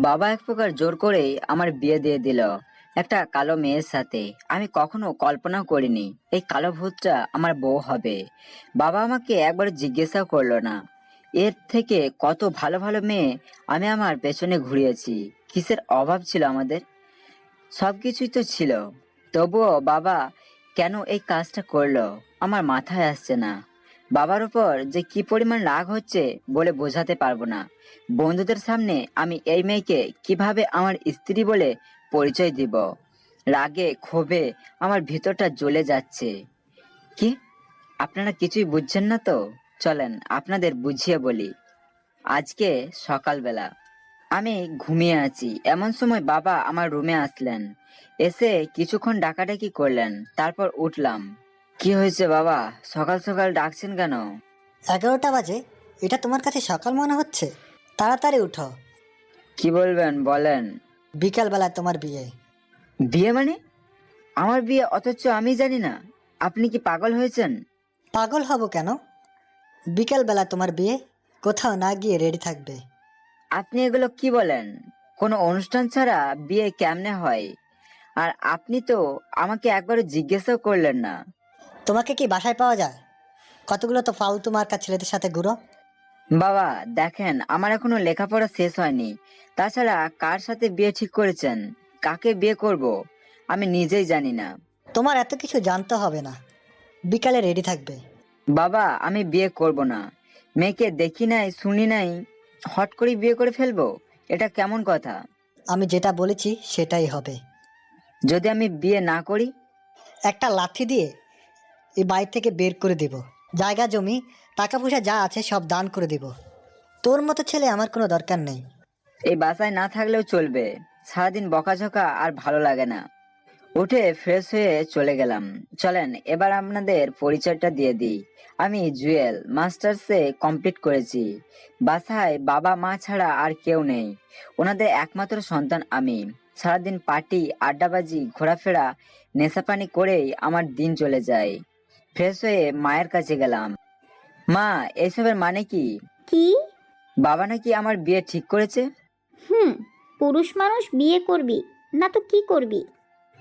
বাবা এক প্রকার জোর করেই আমার বিয়ে দিয়ে দিল একটা কালো মেয়ের সাথে। আমি কখনো কল্পনাও করিনি এই কালো ভূতটা আমার বউ হবে। বাবা আমাকে একবার জিজ্ঞাসাও করলো না। এর থেকে কত ভালো ভালো মেয়ে আমি আমার পেছনে ঘুরিয়েছি। কিসের অভাব ছিল আমাদের? সবকিছুই তো ছিল। তবুও বাবা কেন এই কাজটা করলো আমার মাথায় আসছে না। বাবার উপর যে কি পরিমাণ রাগ হচ্ছে বলে বোঝাতে পারবো না। বন্ধুদের সামনে আমি এই মেয়েকে কিভাবে আমার স্ত্রী বলে পরিচয় দিব? রাগে ক্ষোভে আমার ভিতরটা জ্বলে যাচ্ছে। কি, আপনারা কিছুই বুঝছেন না তো? চলেন আপনাদের বুঝিয়ে বলি। আজকে সকালবেলা আমি ঘুমিয়ে আছি, এমন সময় বাবা আমার রুমে আসলেন। এসে কিছুক্ষণ ডাকাডাকি করলেন, তারপর উঠলাম। কি হয়েছে বাবা, সকাল সকাল ডাকছেন কেন? 11টা বাজে। এটা তোমার কাছে সকাল মনে হচ্ছে? তাড়াতাড়ি উঠো। কি বলবেন বলেন। বিকালবেলায় তোমার বিয়ে। বিয়ে মানে? আমার বিয়ে অথচ আমি জানি না? আপনি কি পাগল হয়েছেন? পাগল হব কেন? বিকালবেলা তোমার বিয়ে। কোথাও না গিয়ে রেডি থাকবে। আপনি এগুলো কি বলেন? কোনো অনুষ্ঠান ছাড়া বিয়ে কেমনে হয়? আর আপনি তো আমাকে একবারও জিজ্ঞাসাও করলেন না। তোমাকে কি বাসায় পাওয়া যায়? কতগুলো তো ফালতু মার্কা ছেলেদের সাথে ঘুরো। বাবা দেখেন, আমার এখনো লেখাপড়া শেষ হয়নি। তাছাড়া কার সাথে বিয়ে ঠিক করেছেন, কাকে বিয়ে করব, আমি নিজেই জানি না। তোমার এত কিছু জানতে হবে না। বিকালে রেডি থাকবে। বাবা আমি বিয়ে করব না। মেয়েকে দেখি নাই শুনি নাই, হট করে বিয়ে করে ফেলবো? এটা কেমন কথা? আমি যেটা বলেছি সেটাই হবে। যদি আমি বিয়ে না করি? একটা লাথি দিয়ে এই বাড়ি থেকে বের করে দেব। জায়গা জমি টাকা পয়সা যা আছে সব দান করে দেব। তোর মতো ছেলে আমার কোনো দরকার নেই। এই বাসায় না থাকলেও চলবে। সারাদিন বকাঝকা আর ভালো লাগে না। উঠে ফ্রেশ হয়ে চলে গেলাম। চলেন এবার আপনাদের পরিচয়টা দিয়ে দিই। আমি জুয়েল, মাস্টার্সে কমপ্লিট করেছি। বাসায় বাবা মা ছাড়া আর কেউ নেই। ওনাদের একমাত্র সন্তান আমি। সারাদিন পার্টি আড্ডাবাজি ঘোরাফেরা নেশাপানি করেই আমার দিন চলে যায়। ফ্রেশ হয়ে মায়ের কাছে গেলাম। মা, এসবের মানে কি? কি? বাবা নাকি আমার বিয়ে ঠিক করেছে। হুম। পুরুষ মানুষ বিয়ে করবি না তো কি করবি?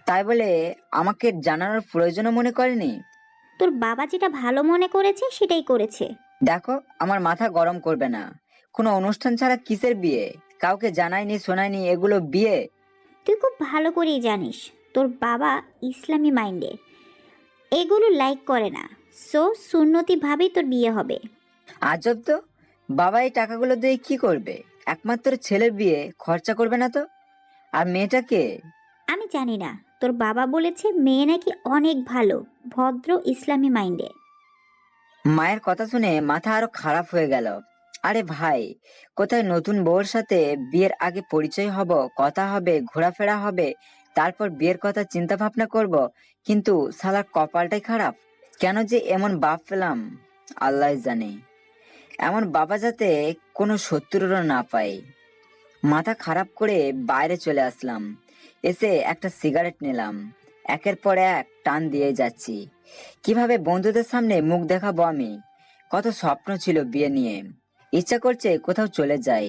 তাই বলে আমাকে জানানোর প্রয়োজনও মনে করেনি? তোর বাবা যেটা ভালো মনে করেছে সেটাই করেছে। দেখো, আমার মাথা গরম করবে না। কোনো অনুষ্ঠান ছাড়া কিসের বিয়ে? কাউকে জানাইনি শোনায়নি, এগুলো বিয়ে? তুই খুব ভালো করেই জানিস তোর বাবা ইসলামী মাইন্ডের, এগুলো লাইক করে না। সো সুন্নতি ভাবেই তোর বিয়ে হবে। আজব তো। বাবা এই টাকাগুলো দিয়ে কি করবে? একমাত্র ছেলের বিয়ে খরচা করবে না তো? আর মেয়েটাকে? আমি জানি না, তোর বাবা বলেছে মেয়ে নাকি অনেক ভালো, ভদ্র, ইসলামী মাইন্ডে। মায়ের কথা শুনে মাথা আরো খারাপ হয়ে গেল। আরে ভাই, কোথায় নতুন বউর সাথে বিয়ের আগে পরিচয় হব, কথা হবে, ঘোরাফেরা হবে, তারপর বিয়ের কথা চিন্তা ভাবনা করব। কিন্তু শালার কপালটাই খারাপ। কেন যে এমন বাপ পেলাম, আল্লাহ জানে। এমন বাবা যাতে কোনো শত্রুরও না পায়। মাথা খারাপ করে বাইরে চলে আসলাম। এসে একটা সিগারেট নিলাম। একের পর এক টান দিয়ে যাচ্ছি। কিভাবে বন্ধুদের সামনে মুখ দেখাবো আমি? কত স্বপ্ন ছিল বিয়ে নিয়ে। ইচ্ছা করছে কোথাও চলে যাই।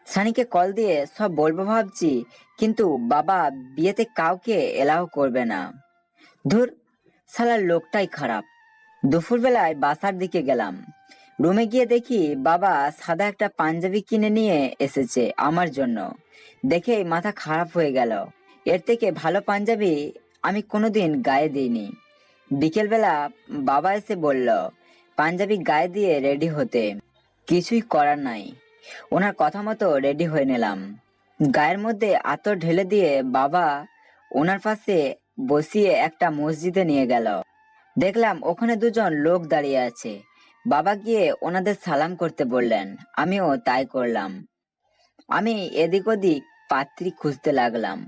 সানিকে কল দিয়ে সব বলবো ভাবছি, কিন্তু বাবা বিয়েতে কাউকে এলাও করবে না। ধুর, শালার লোকটাই খারাপ। দুপুরবেলায় বাসার দিকে গেলাম। রুমে গিয়ে দেখি বাবা সাদা একটা পাঞ্জাবি কিনে নিয়ে এসেছে আমার জন্য। দেখেই মাথা খারাপ হয়ে গেল। এর থেকে ভালো পাঞ্জাবি আমি কোনোদিন গায়ে দিইনি। বিকেলবেলা বাবা এসে বলল পাঞ্জাবি গায়ে দিয়ে রেডি হতে। কিছুই করার নাই, ওনার কথা মতো রেডি হয়ে নিলাম। গায়ের মধ্যে আতর ঢেলে দিয়ে বাবা ওনার পাশে বসিয়ে একটা মসজিদে নিয়ে গেল। দেখলাম ওখানে দুজন লোক দাঁড়িয়ে আছে। বাবা গিয়ে ওনাদের সালাম করতে বললেন, আমিও তাই করলাম। আমি এদিক ওদিক পাত্রী খুঁজতে লাগলাম,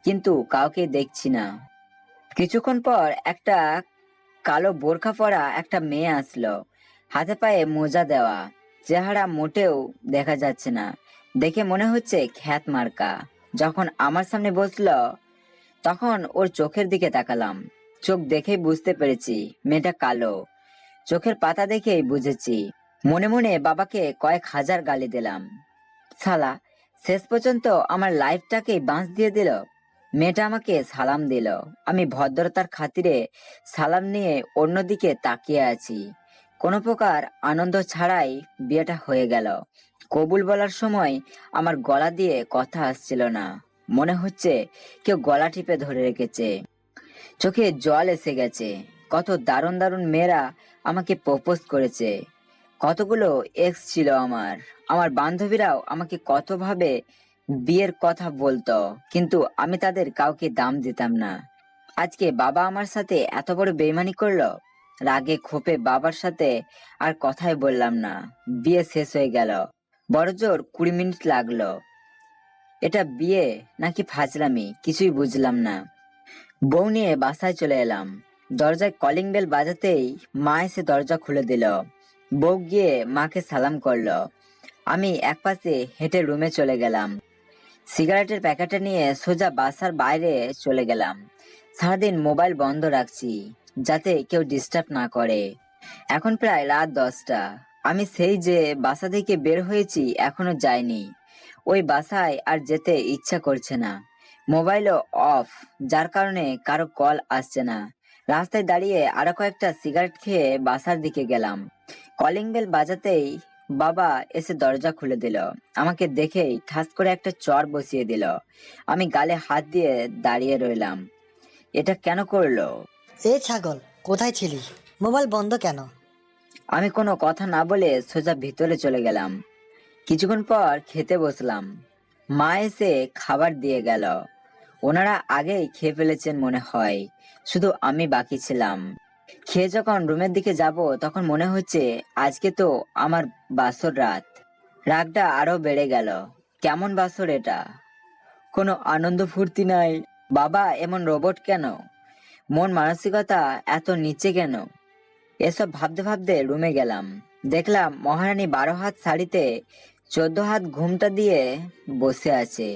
কিন্তু কাউকে দেখছি না। কিছুক্ষণ পর একটা কালো বোরখা পরা একটা মেয়ে আসলো, হাতে পায়ে মোজা দেওয়া। চেহারা মোটেও দেখা যাচ্ছে না, দেখে মনে হচ্ছে খ্যাত মার্কা। যখন আমার সামনে বসলো তখন ওর চোখের দিকে তাকালাম। চোখ দেখেই বুঝতে পেরেছি মেয়েটা কালো। চোখের পাতা দেখেই বুঝেছি। মনে মনে বাবাকে কয়েক হাজার গালি দিলাম। শালা, শেষ পর্যন্ত আমার লাইফটাকে বাঁচ দিয়ে দিল। মেয়েটা আমাকে সালাম দিল। আমি ভদ্রতার খাতিরে সালাম নিয়ে অন্যদিকে তাকিয়ে আছি। কোনো প্রকার আনন্দ ছাড়াই বিয়েটা হয়ে গেল। কবুল বলার সময় আমার গলা দিয়ে কথা আসছিল না। মনে হচ্ছে কেউ গলা টিপে ধরে রেখেছে। চোখে জল এসে গেছে। কত দারুণ দারুণ মেয়েরা আমাকে প্রপোজ করেছে। কতগুলো এক্স ছিল আমার। আমার বান্ধবীরাও আমাকে কতভাবে বিয়ের কথা বলতো, কিন্তু আমি তাদের কাউকে দাম দিতাম না। আজকে বাবা আমার সাথে এত বড় বেইমানি করলো। রাগে ক্ষোভে বাবার সাথে আর কথাই বললাম না। বিয়ে শেষ হয়ে গেল। বড়জোর 20 মিনিট লাগলো। এটা বিয়ে নাকি ফাজলামি কিছুই বুঝলাম না। বউ নিয়ে বাসায় চলে এলাম। দরজায় কলিং বেল বাজাতেই মা এসে দরজা খুলে দিল। বউ গিয়ে মাকে সালাম করলো। আমি একপাশে হেঁটে রুমে চলে গেলাম। সিগারেটের প্যাকেটটা নিয়ে সোজা বাসার বাইরে চলে গেলাম। সারাদিন মোবাইল বন্ধ রাখছি যাতে কেউ ডিস্টার্ব না করে। এখন প্রায় রাত 10টা। আমি সেই যে বাসা থেকে বের হয়েছি এখনো যাইনি। ওই বাসায় আর যেতে ইচ্ছা করছে না। মোবাইলও অফ, যার কারণে কারো কল আসছে না। রাস্তায় দাঁড়িয়ে আরো কয়েকটা সিগারেট খেয়ে বাসার দিকে গেলাম। কলিং বেল বাজাতেই বাবা এসে দরজা খুলে দিল। আমাকে দেখেই ঠাস করে একটা চড় বসিয়ে দিল। আমি গালে হাত দিয়ে দাঁড়িয়ে রইলাম। এটা কেন করলো? এ ছাগল, কোথায় ছিলি? মোবাইল বন্ধ কেন? আমি কোনো কথা না বলে সোজা ভিতরে চলে গেলাম। কিছুক্ষণ পর খেতে বসলাম। মা এসে খাবার দিয়ে গেল। ওনারা আগেই খেয়ে ফেলেছেন মনে হয়, শুধু আমি বাকি ছিলাম। খেয়ে যখন রুমের দিকে যাব তখন মনে হচ্ছে আজকে তো আমার বাসর রাত। রাগটা আরো বেড়ে গেল। কেমন বাসর এটা? কোনো আনন্দ ফুর্তি নাই। বাবা এমন রোবট কেন? মন মানসিকতা এত নিচে কেন? এসব ভাবতে ভাবতে রুমে গেলাম। দেখলাম মহারানী 12 হাত শাড়িতে 14 হাত ঘুমটা দিয়ে বসে আছে।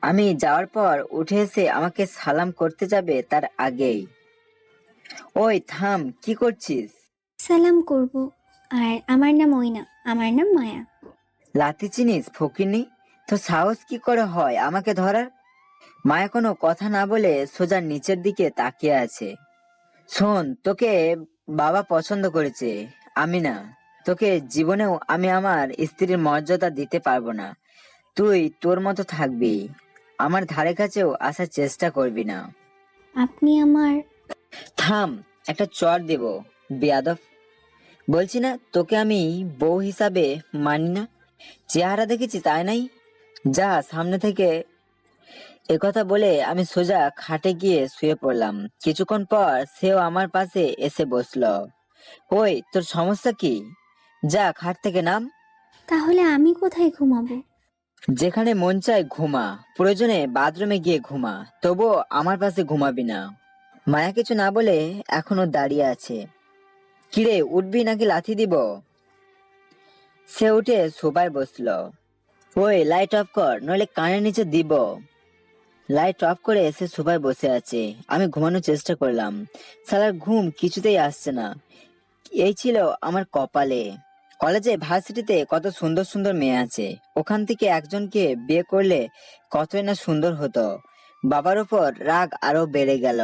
আমি যাওয়ার পর উঠে এসে আমাকে সালাম করতে যাবে তার আগেই, ওই থাম, কি করছিস? সালাম করব। আর আমার নাম ওইনা, আমার নাম মায়া। লাথি চিনিস ফকিনি? তো সাহস কি করে হয় আমাকে ধরার? মায়া কোনো কথা না বলে সোজা নিচের দিকে তাকিয়ে আছে। শোন, তোকে বাবা পছন্দ করেছে, আমি না। তোকে জীবনেও আমি আমার স্ত্রীর মর্যাদা দিতে পারবো না। তুই তোর মতো থাকবি, আমার ধারে কাছেও আসার চেষ্টা করবি না। আপনি আমার থাম, একটা চড় দেব বেয়াদব। বলছি না তোকে আমি বউ হিসাবে মানি না? চেহারা দেখেছি তাই নাই? যা সামনে থেকে। একথা বলে আমি সোজা খাটে গিয়ে শুয়ে পড়লাম। কিছুক্ষণ পর সেও আমার পাশে এসে বসলো। ওই তোর সমস্যা কি? যা খাট থেকে নাম। তাহলে আমি কোথায় ঘুমাবো? যেখানে মন চায় ঘুমা, প্রয়োজনে বাথরুমে গিয়ে ঘুমা, তবুও আমার পাশে ঘুমাবি না। মায়া কিছু না বলে এখনো দাঁড়িয়ে আছে। কিরে, উঠবি নাকি লাথি দিব? সে উঠে সোফায় বসলো। ওই লাইট অফ কর, নইলে কানের নিচে দিব। লাইট অফ করে এসে সোফায় বসে আছে। আমি ঘুমানোর চেষ্টা করলাম, শালার ঘুম কিছুতেই আসছে না। এই ছিল আমার কপালে। কলেজে ভার্সিটিতে কত সুন্দর সুন্দর মেয়ে আছে, ওখান থেকে একজনকে বিয়ে করলে কতই না সুন্দর হতো। বাবার উপর রাগ আরো বেড়ে গেল।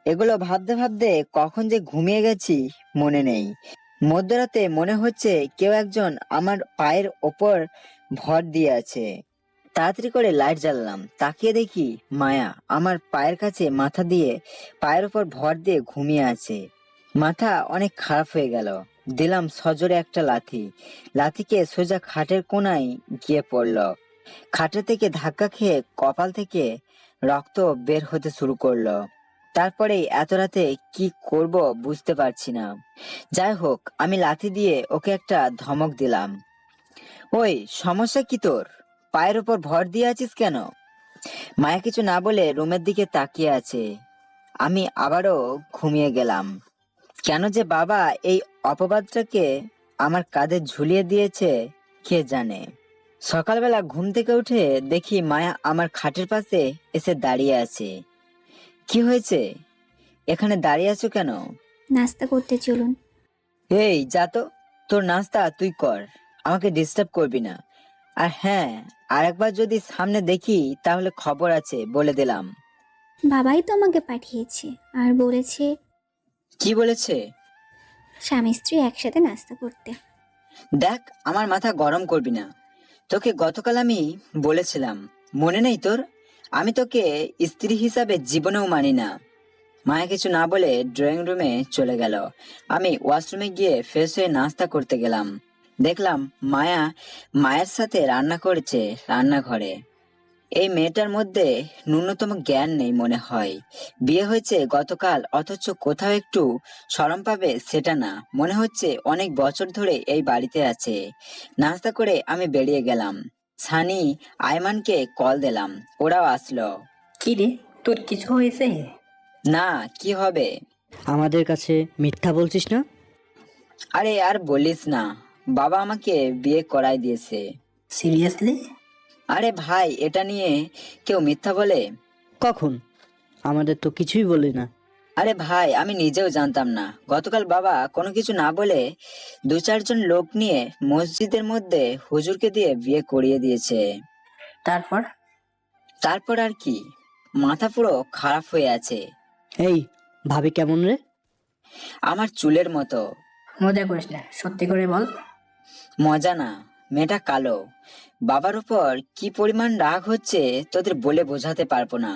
এগুলো ভাবতে ভাবতে কখন যে ঘুমিয়ে গেছি মনে নেই। মধ্যরাতে মনে হচ্ছে কেউ একজন আমার পায়ের ওপর ভর দিয়ে আছে। তাড়াতাড়ি করে লাইট জ্বালালাম। তাকিয়ে দেখি মায়া আমার পায়ের কাছে মাথা দিয়ে পায়ের উপর ভর দিয়ে ঘুমিয়ে আছে। মাথা অনেক খারাপ হয়ে গেল। দিলাম সজোরে একটা লাথি। লাথিকে সোজা খাটের কোনায় গিয়ে পড়ল। খাটে থেকে ধাক্কা খেয়ে কপাল থেকে রক্ত বের হতে শুরু করলো। তারপরে এত রাতে কি করব বুঝতে পারছি না। যাই হোক, আমি লাথি দিয়ে ওকে একটা ধমক দিলাম। ওই, সমস্যা কি তোর? পায়ের উপর ভর দিয়ে আছিস কেন? মায়া কিছু না বলে রুমের দিকে তাকিয়ে আছে। আমি আবারও ঘুমিয়ে গেলাম। কেন যে বাবা এই অপবাদটাকে আমার কাঁধে ঝুলিয়ে দিয়েছে কে জানে। সকালবেলা ঘুম থেকে উঠে দেখি মায়া আমার খাটের পাশে এসে দাঁড়িয়ে আছে। কি হয়েছে? এখানে দাঁড়িয়ে আছো কেন? নাস্তা করতে চলুন। এই যা তো, তোর নাস্তা তুই কর, আমাকে ডিস্টার্ব করবি না। আর হ্যাঁ, আরেকবার যদি সামনে দেখি তাহলে খবর আছে, বলে দিলাম। বাবাই তো আমাকে পাঠিয়েছে আর বলেছে কি বলেছে? স্বামী স্ত্রী একসাথে নাস্তা করতে। দেখ, আমার মাথা গরম করবি না। তোকে গতকাল আমি বলেছিলাম, মনে নেই তোর? আমি তোকে স্ত্রী হিসাবে জীবনেও মানি না। মায়া কিছু না বলে ড্রয়িং রুমে চলে গেল। আমি ওয়াশরুমে গিয়ে ফ্রেশ হয়ে নাস্তা করতে গেলাম। দেখলাম মায়ের সাথে রান্না করেছে রান্নাঘরে। এই মেয়েটার মধ্যে ন্যূনতম জ্ঞান নেই মনে হয়। বিয়ে হয়েছে গতকাল, অথচ কোথাও একটু শরম পাবে সেটা না, মনে হচ্ছে অনেক বছর ধরে এই বাড়িতে আছে। নাস্তা করে আমি বেরিয়ে গেলাম। সানি, আয়মানকে কল দিলাম, ওরাও আসলো। কি রে, তোর কিছু হয়েছে? না, কি হবে? আমাদের কাছে মিথ্যা বলছিস না? আরে আর বলিস না, বাবা আমাকে বিয়ে করাই দিয়েছে। সিরিয়াসলি? আরে ভাই, এটা নিয়ে কেউ মিথ্যা বলে? কখন? আমাদের তো কিছুই বলি না। আরে ভাই, আমি নিজেও জানতাম না। গতকাল বাবা কোনো কিছু না বলে 2-4 জন লোক নিয়ে মসজিদের মধ্যে হুজুরকে দিয়ে বিয়ে করিয়ে দিয়েছে। তারপর? তারপর আর কি, মাথা পুরো খারাপ হয়ে আছে। এই, ভাবি কেমন রে? আমার চুলের মতো। মজা করিস না, সত্যি করে বল। মজা না, মেয়েটা কালো। বাবার উপর কি পরিমাণ রাগ হচ্ছে তোদের বলে বোঝাতে পারবো না।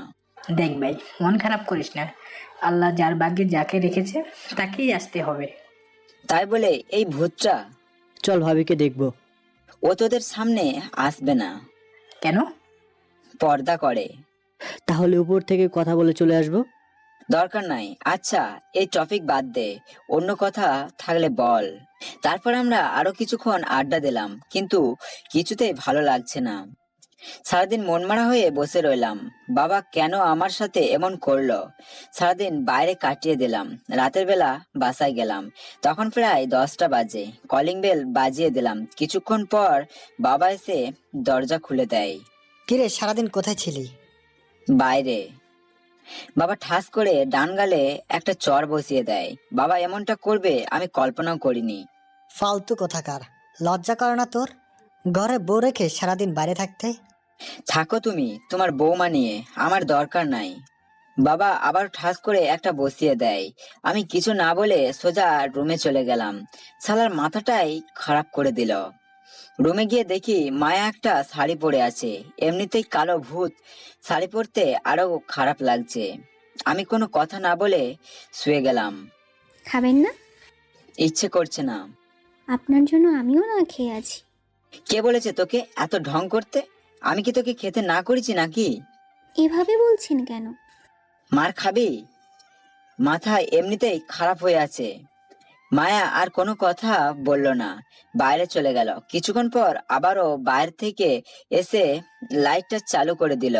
দেখ ভাই, মন খারাপ করিস না। আল্লাহ যার ভাগ্যে যাকে রেখেছে তাকেই আসতে হবে। তাই বলে এই ভূতটা, চল ভাবিকে দেখবো। ও তোদের সামনে আসবে না। কেন? পর্দা করে। তাহলে উপর থেকে কথা বলে চলে আসবো। দরকার নাই। আচ্ছা, এই টপিক বাদ দে, অন্য কথা থাকলে বল। তারপর আমরা আরো কিছুক্ষণ আড্ডা দিলাম, কিন্তু কিছুতেই ভালো লাগছে না। সারাদিন মনমারা হয়ে বসে রইলাম। বাবা কেন আমার সাথে এমন করলো? সারাদিন বাইরে কাটিয়ে দিলাম। রাতের বেলা বাসায় গেলাম, তখন প্রায় 10টা বাজে। কলিং বেল বাজিয়ে দিলাম। কিছুক্ষণ পর বাবা এসে দরজা খুলে দেয়। কিরে, সারাদিন কোথায় ছিলি? বাইরে। বাবা ঠাস করে ডান গালে একটা চড় বসিয়ে দেয়। বাবা এমনটা করবে আমি কল্পনাও করিনি। ফালতু কোথাকার, লজ্জা করে না তোর? ঘরে বউ রেখে সারাদিন বাইরে থাকতে। থাকো তুমি তোমার বৌমা নিয়ে, আমার দরকার নাই। বাবা আবার ঠাস করে একটা বসিয়ে দেয়। আমি কিছু না বলে সোজা রুমে চলে গেলাম। শালার মাথাটাই খারাপ করে দিল। রুমে গিয়ে দেখি মায়া একটা শাড়ি পরে আছে। এমনিতেই কালো ভূত, শাড়ি পরতে আরো খারাপ লাগছে। আমি কোনো কথা না বলে শুয়ে গেলাম। খাবেন না? ইচ্ছে করছে না। আপনার জন্য আমিও না খেয়ে আছি। কে বলেছে তোকে এত ঢং করতে? আমি কি তোকে খেতে না করেছি নাকি? এভাবে বলছেন কেন? মার খাবি? মাথা এমনিতেই খারাপ হয়ে আছে। মায়া আর কোনো কথা বলল না, বাইরে চলে গেল। কিছুক্ষণ পর আবারও বাইরে থেকে এসে লাইটটা চালু করে দিল।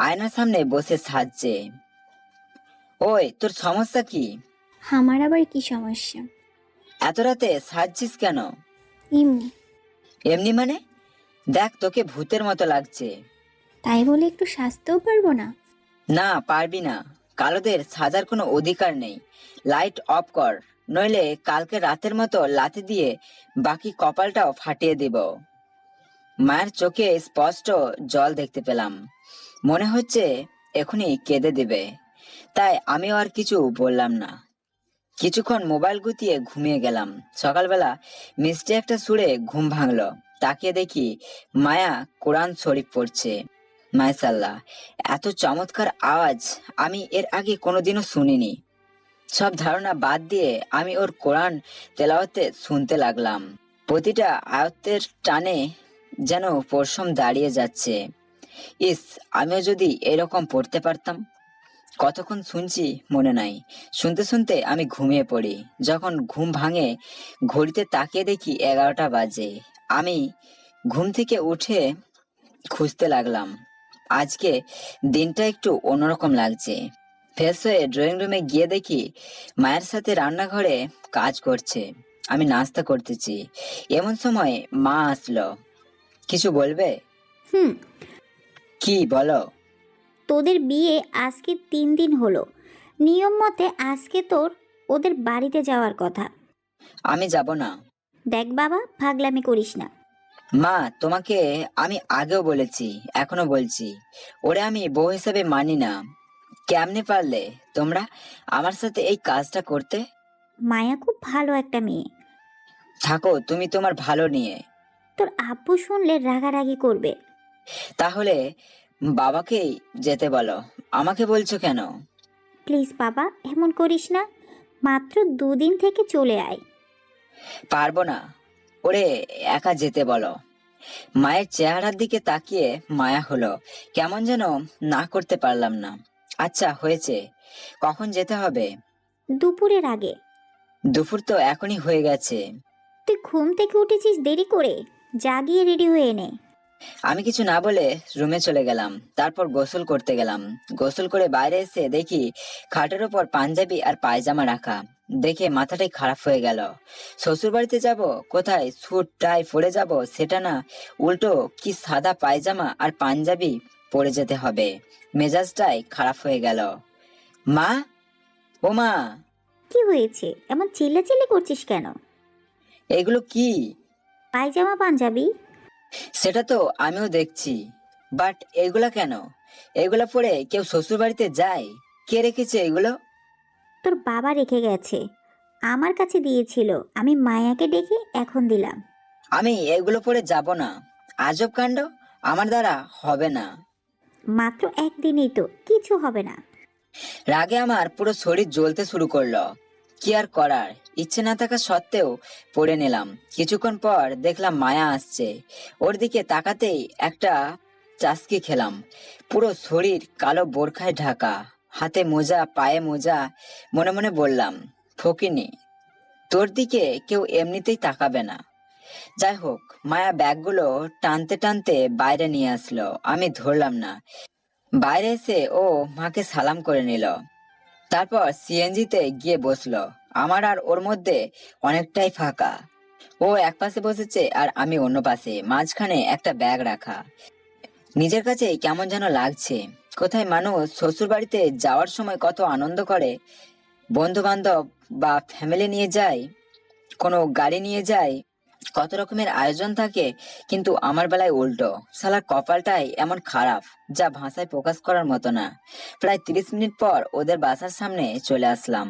আয়নার সামনে বসে সাজছে। ওই, তোর সমস্যা কি? আমার আবার কি সমস্যা? এত রাতে সাজছিস কেন? এমনি। এমনি মানে? দেখ, তোকে ভূতের মতো লাগছে। তাই বলে একটু সাজতেও পারবো না? না, পারবি না। কালোদের সাজার কোনো অধিকার নেই। লাইট অফ কর, নইলে কালকে রাতের মতো লাথি দিয়ে বাকি কপালটাও ফাটিয়ে দিব। মায়ের চোখে স্পষ্ট জল দেখতে পেলাম। মনে হচ্ছে এখনই কেঁদে দিবে। তাই আমিও আর কিছু বললাম না। কিছুক্ষণ মোবাইল গুতিয়ে ঘুমিয়ে গেলাম। সকালবেলা মিষ্টি একটা সুরে ঘুম ভাঙলো। তাকিয়ে দেখি মায়া কোরআন শরীফ পড়ছে। মাশাআল্লাহ, এত চমৎকার আওয়াজ আমি এর আগে কোনোদিনও শুনিনি। সব ধারণা বাদ দিয়ে আমি ওর কোরআন তেলাওয়াতে শুনতে লাগলাম। প্রতিটা আয়াতের টানে যেন পশম দাঁড়িয়ে যাচ্ছে। ইস, আমিও যদি এরকম পড়তে পারতাম। কতক্ষণ শুনছি মনে নাই। শুনতে শুনতে আমি ঘুমিয়ে পড়ি। যখন ঘুম ভাঙে ঘড়িতে তাকিয়ে দেখি 11টা বাজে। আমি ঘুম থেকে উঠে খুঁজতে লাগলাম। আজকে দিনটা একটু অন্যরকম লাগছে। ফ্রেশ হয়ে ড্রয়িং রুমে গিয়ে দেখি মায়ের সাথে রান্নাঘরে কাজ করছে, আমি নাস্তা করতেছি। এমন সময় মা আসলো। কিছু বলবে? হুম। কি বলো? তোদের বিয়ে আজকে 3 দিন হলো। নিয়ম মতে আজকে তোর ওদের বাড়িতে যাওয়ার কথা। আমি যাব না। দেখ বাবা, পাগলামি করিস না। মা, তোমাকে আমি আগেও বলেছি, এখনো বলছি, ওরে আমি বউ হিসেবে মানি না। কেমনে পারলে তোমরা আমার সাথে এই কাজটা করতে? মায়া খুব ভালো একটা মেয়ে। থাকো তুমি তোমার ভালো নিয়ে। তোর আব্বু শুনলে রাগারাগি করবে। তাহলে বাবাকেই যেতে বলো, আমাকে বলছো কেন? প্লিজ বাবা, এমন করিস না। মাত্র 2 দিন থেকে চলে আয়। পারবো না, ওরে একা যেতে বলো। মায়ের চেহারার দিকে তাকিয়ে মায়া হলো, কেমন যেন না করতে পারলাম না। আচ্ছা হয়েছে, কখন যেতে হবে? দুপুরের আগে। দুপুর তো এখনই হয়ে গেছে। তুই ঘুম থেকে উঠেছিস দেরি করে, জাগিয়ে রেডি হয়ে নে। আমি কিছু না বলে রুমে চলে গেলাম। তারপর গোসল করতে গেলাম। গোসল করে বাইরে এসে দেখি খাটের ওপর পাঞ্জাবি আর পায়জামা রাখা। দেখে মাথাটাই খারাপ হয়ে গেল। শ্বশুর বাড়িতে যাব, কোথায় স্যুট টাই পরে যাব সেটা না, উল্টো কি সাদা পায়জামা আর পাঞ্জাবি পরে যেতে হবে। মেজাজটাই খারাপ হয়ে গেল। মা, ও মা, কি হয়েছে, এমন চিল্লাচিল্লি করছিস কেন? এগুলো কি? পায়জামা পাঞ্জাবি। সেটা তো আমিও দেখছি, বাট এগুলা কেন? এগুলা পরে কেউ শ্বশুর বাড়িতে যায়? কে রেখেছে এগুলো? তোর বাবা রেখে গেছে, আমার কাছে দিয়েছিল, আমি মায়াকে ডেকে এখন দিলাম। আমি এগুলো পরে যাব না। আজব কাণ্ড, আমার দ্বারা হবে না। মাত্র একদিনই তো, কিছু হবে না। রাগে আমার পুরো শরীর জ্বলতে শুরু করলো। কি আর করার, ইচ্ছে না থাকা সত্ত্বেও পড়ে নিলাম। কিছুক্ষণ পর দেখলাম মায়া আসছে। ওর দিকে তাকাতেই একটা চাসকি খেলাম। পুরো শরীর কালো বোরখায় ঢাকা, হাতে মোজা, পায়ে মোজা। মনে মনে বললাম, ফকিনি, তোর দিকে কেউ এমনিতেই তাকাবে না। যাই হোক, মায়া ব্যাগগুলো টানতে টানতে বাইরে নিয়ে আসলো। আমি ধরলাম না। বাইরে এসে ও মাকে সালাম করে নিল। তারপর সিএনজিতে গিয়ে বসলো। আমার আর ওর মধ্যে অনেকটাই ফাঁকা। ও এক পাশে বসেছে আর আমি অন্য পাশে, মাঝখানে একটা ব্যাগ রাখা। নিজের কাছে কেমন যেন লাগছে। কোথায় মানুষ শ্বশুর বাড়িতে যাওয়ার সময় কত আনন্দ করে, বন্ধু বান্ধব বা ফ্যামিলি নিয়ে যায়, কোনো গাড়ি নিয়ে যায়, কত রকমের আয়োজন থাকে। কিন্তু আমার বেলায় উল্টো, শালার কপালটাই এমন খারাপ যা ভাষায় প্রকাশ করার মতো না। প্রায় 30 মিনিট পর ওদের বাসার সামনে চলে আসলাম।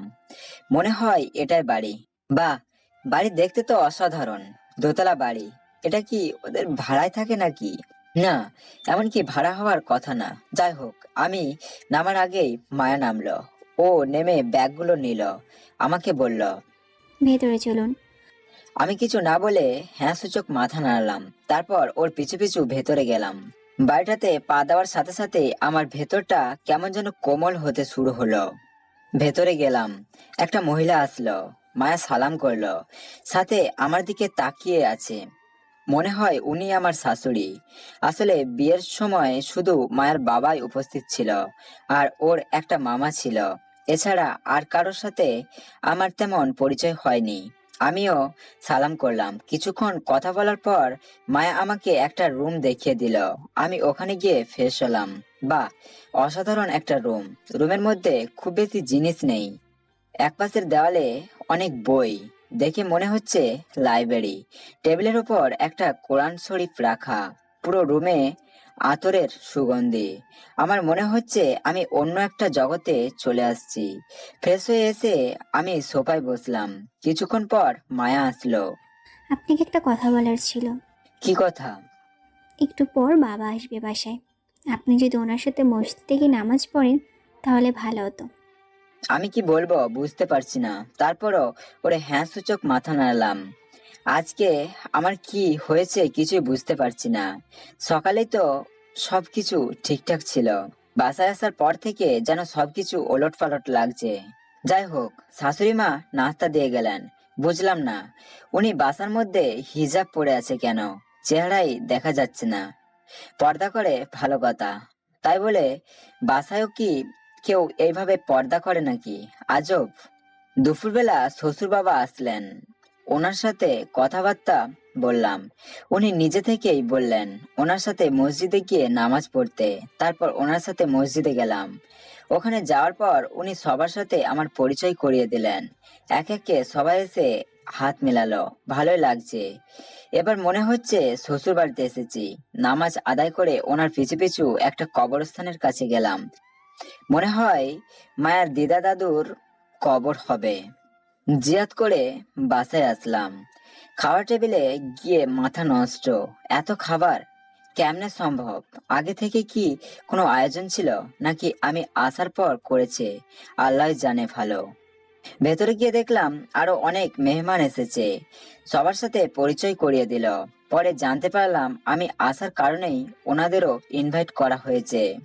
মনে হয় এটাই বাড়ি। বাহ, বাড়ি দেখতে তো অসাধারণ। দোতলা বাড়ি। এটা কি ওদের ভাড়ায় থাকে নাকি? না, এমনকি ভাড়া হওয়ার কথা না। যাই হোক, আমি নামার আগেই মায়া নামলো। ও নেমে ব্যাগগুলো নিল, আমাকে বলল। ভেতরে চলুন। আমি কিছু না বলে হ্যাঁ সূচক মাথা নাড়লাম। তারপর ওর পিছু পিছু ভেতরে গেলাম। বাড়িটাতে পা দেওয়ার সাথে সাথে আমার ভেতরটা কেমন যেন কোমল হতে শুরু হলো। ভেতরে গেলাম, একটা মহিলা আসলো। মায়া সালাম করলো, সাথে আমার দিকে তাকিয়ে আছে। মনে হয় উনি আমার শাশুড়ি। আসলে বিয়ের সময় শুধু মায়ের বাবাই উপস্থিত ছিল, আর ওর একটা মামা ছিল। এছাড়া আর কারোর সাথে আমার তেমন পরিচয় হয়নি। আমিও সালাম করলাম। কিছুক্ষণ কথা বলার পর মায়া আমাকে একটা রুম দেখিয়ে দিল। আমি ওখানে গিয়ে ফ্রেশ হলাম। বাহ, অসাধারণ একটা রুম। রুমের মধ্যে খুব বেশি জিনিস নেই। একপাশের দেওয়ালে অনেক বই, দেখে মনে হচ্ছে লাইব্রেরি। টেবিলের উপর একটা কোরআন শরীফ রাখা। পুরো রুমে আতরের সুগন্ধি। আমার মনে হচ্ছে আমি অন্য একটা জগতে চলে আসছি। ফ্রেশ হয়ে এসে আমি সোফায় বসলাম। কিছুক্ষণ পর মায়া আসলো। আপনাকে একটা কথা বলার ছিল। কি কথা? একটু পর বাবা আসবে বাসায়। আপনি যদি ওনার সাথে মসজিদে গিয়ে নামাজ পড়েন তাহলে ভালো হতো। আমি কি বলবো বুঝতে পারছি না। তারপরও ওরে হ্যাঁ সূচক মাথা নাড়লাম। আজকে আমার কি হয়েছে কিছুই বুঝতে পারছি না। সকালে তো সবকিছু ঠিকঠাক ছিল, বাসায় আসার পর থেকে যেন সবকিছু ওলট পালট লাগছে। যাই হোক, শাশুড়ি মা নাস্তা দিয়ে গেলেন। বুঝলাম না উনি বাসার মধ্যে হিজাব পরে আছে কেন, চেহারাই দেখা যাচ্ছে না। পর্দা করে ভালো কথা, তাই বলে বাসায়ও কি কেউ এইভাবে পর্দা করে নাকি? আজব। দুপুরবেলা শ্বশুর বাবা আসলেন। ওনার সাথে কথাবার্তা বললাম। উনি নিজে থেকেই বললেন ওনার সাথে মসজিদে গিয়ে নামাজ পড়তে। তারপর ওনার সাথে মসজিদে গেলাম। ওখানে যাওয়ার পর উনি সবার সাথে আমার পরিচয় করিয়ে দিলেন। এক একে সবাই এসে হাত মেলালো। ভালোই লাগছে। এবার মনে হচ্ছে শ্বশুর বাড়িতে এসেছি। নামাজ আদায় করে ওনার পিছু পিছু একটা কবরস্থানের কাছে গেলাম। মনে হয় মায়ের দিদা দাদুর কবর হবে। জিয়াদ করে বাসায় আসলাম। খাওয়ার টেবিলে গিয়ে মাথা নষ্ট। এত খাবার কেমনে সম্ভব? আগে থেকে কি কোনো আয়োজন ছিল, নাকি আমি আসার পর করেছে? আল্লাহ জানে ভালো। ভেতরে গিয়ে দেখলাম আরো অনেক মেহমান এসেছে। সবার সাথে পরিচয় করিয়ে দিল। পরে জানতে পারলাম আমি আসার কারণেই ওনাদেরও ইনভাইট করা হয়েছে।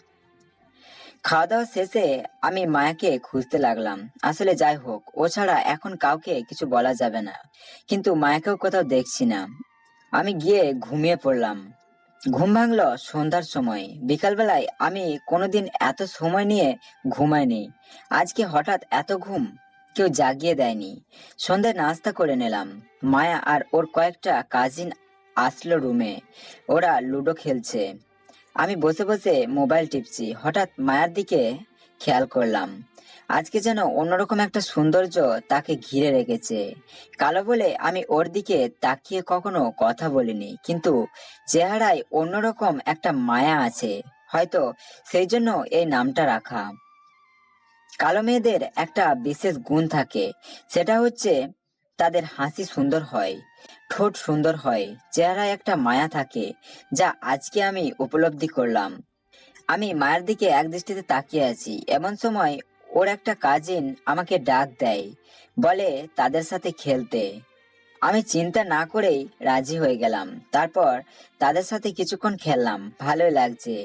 খাওয়া দাওয়া শেষে আমি মায়াকে খুঁজতে লাগলাম। আসলে যাই হোক, ও ছাড়া এখন কাউকে কিছু বলা যাবে না। কিন্তু মায়াকেও কোথাও দেখছি না। আমি গিয়ে ঘুমিয়ে পড়লাম। ঘুম ভাঙলো সন্ধ্যার সময়। বিকালবেলায় আমি কোনোদিন এত সময় নিয়ে ঘুমাইনি। আজকে হঠাৎ এত ঘুম কেউ জাগিয়ে দেয়নি। সন্ধ্যায় নাস্তা করে নিলাম। মায়া আর ওর কয়েকটা কাজিন আসলো রুমে। ওরা লুডো খেলছে। আমি বসে বসে মোবাইল টিপছি। হঠাৎ মায়ার দিকে খেয়াল করলাম। আজকে যেন অন্যরকম একটা সৌন্দর্য তাকে ঘিরে রেখেছে। কালো বলে আমি ওর দিকে তাকিয়ে কখনো কথা বলিনি, কিন্তু চেহারায় অন্যরকম একটা মায়া আছে। হয়তো সেই জন্য এই নামটা রাখা। কালো মেয়েদের একটা বিশেষ গুণ থাকে, সেটা হচ্ছে তাদের হাসি সুন্দর হয়, ঠোঁট সুন্দর হয়, চেহারায় একটা মায়া থাকে, যা আজকে আমি উপলব্ধি করলাম। আমি মায়ের দিকে এক দৃষ্টিতে তাকিয়ে আছি। এমন সময় ওর একটা কাজিন আমাকে ডাক দেয়, বলে তাদের সাথে খেলতে। আমি চিন্তা না করেই রাজি হয়ে গেলাম। তারপর তাদের সাথে কিছুক্ষণ খেললাম। ভালোই লাগছে।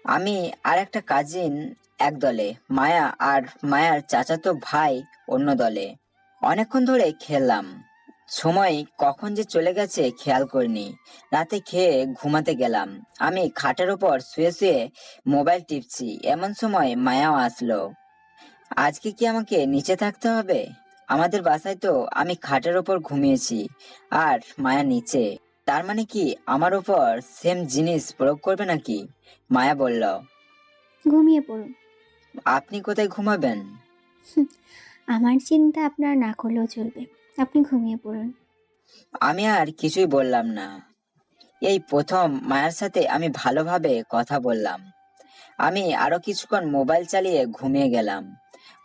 আমি আর একটা কাজিন এক দলে, মায়া আর মায়ার চাচাতো ভাই অন্য দলে। অনেকক্ষণ ধরে খেললাম। সময় কখন যে চলে গেছে খেয়াল করিনি। রাতে খেয়ে ঘুমাতে গেলাম। আমি খাটের উপর শুয়ে শুয়ে মোবাইল টিপছি। এমন সময় মায়াও আসলো। আজকে কি আমাকে নিচে থাকতে হবে? আমাদের বাসায় তো আমি খাটের ওপর ঘুমিয়েছি, আর মায়া নিচে। তার মানে কি আমার ওপর সেম জিনিস প্রয়োগ করবে নাকি? মায়া বলল, ঘুমিয়ে পড়ুন। আপনি কোথায় ঘুমাবেন? আমার চিন্তা আপনার না করলেও চলবে। আপনি ঘুমিয়ে পড়ুন। আমি আর কিছুই বললাম না। এই প্রথম মায়ের সাথে আমি ভালোভাবে কথা বললাম। আমি আরো কিছুক্ষণ মোবাইল চালিয়ে ঘুমিয়ে গেলাম।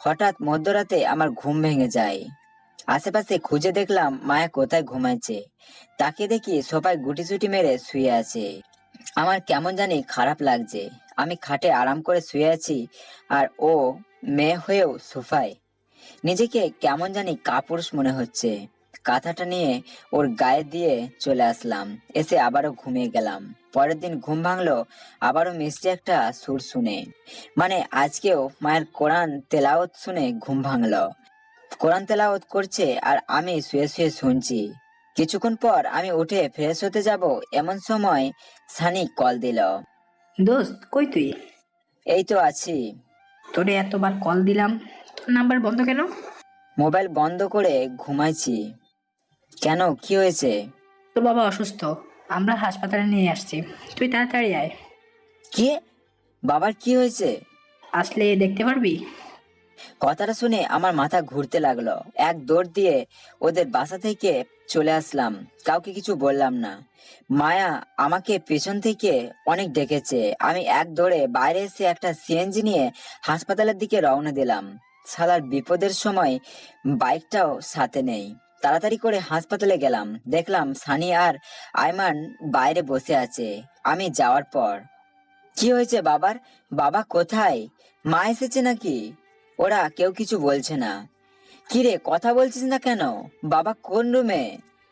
হঠাৎ মধ্যরাতে আমার ঘুম ভেঙে যায়। আশেপাশে খুঁজে দেখলাম মায়া কোথায় ঘুমাচ্ছে। তাকে দেখি সবাই গুটিসুটি মেরে শুয়ে আছে। আমার কেমন জানি খারাপ লাগছে। আমি খাটে আরাম করে শুয়ে আছি, আর ও মেয়ে হয়েও সোফায়। নিজেকে কেমন জানি কাপুরুষ মনে হচ্ছে। কাঁথাটা নিয়ে ওর গায়ে দিয়ে চলে আসলাম। এসে আবারও ঘুমিয়ে গেলাম। পরের দিন ঘুম ভাঙলো আবারও মিষ্টি একটা সুর শুনে। মানে আজকেও মায়ের কোরআন তেলাওয়াত শুনে ঘুম ভাঙলো। কোরআন তেলাওয়াত করছে আর আমি শুয়ে শুয়ে শুনছি। কিছুক্ষণ পর আমি উঠে ফ্রেশ হতে যাব, এমন সময় সানি কল দিল। দোস্ত, কই তুই? এই তো আছি। তোরে এতবার কল দিলাম, তোর নাম্বার বন্ধ কেন? মোবাইল বন্ধ করে ঘুমাইছি। কেন, কি হয়েছে? তোর বাবা অসুস্থ, আমরা হাসপাতালে নিয়ে আসছি। তুই তাড়াতাড়ি আয়। কি? বাবার কি হয়েছে? আসলে দেখতে পারবি। কথাটা শুনে আমার মাথা ঘুরতে লাগলো। এক দৌড় দিয়ে ওদের বাসা থেকে চলে আসলাম। কাউকে কিছু বললাম না। মায়া আমাকে পেছন থেকে অনেক ডেকেছে। আমি এক দৌড়ে বাইরে এসে একটা সিএনজি নিয়ে হাসপাতালের দিকে রওনা দিলাম। শালার বিপদের সময় বাইকটাও সাথে নেই। তাড়াতাড়ি করে হাসপাতালে গেলাম। দেখলাম সানি আর আয়মান বাইরে বসে আছে। আমি যাওয়ার পর, কি হয়েছে বাবার? বাবা কোথায়? মা এসেছে নাকি? ওরা কেউ কিছু বলছে না। কি রে, কথা বলছিস না কেন? বাবা কোন রুমে?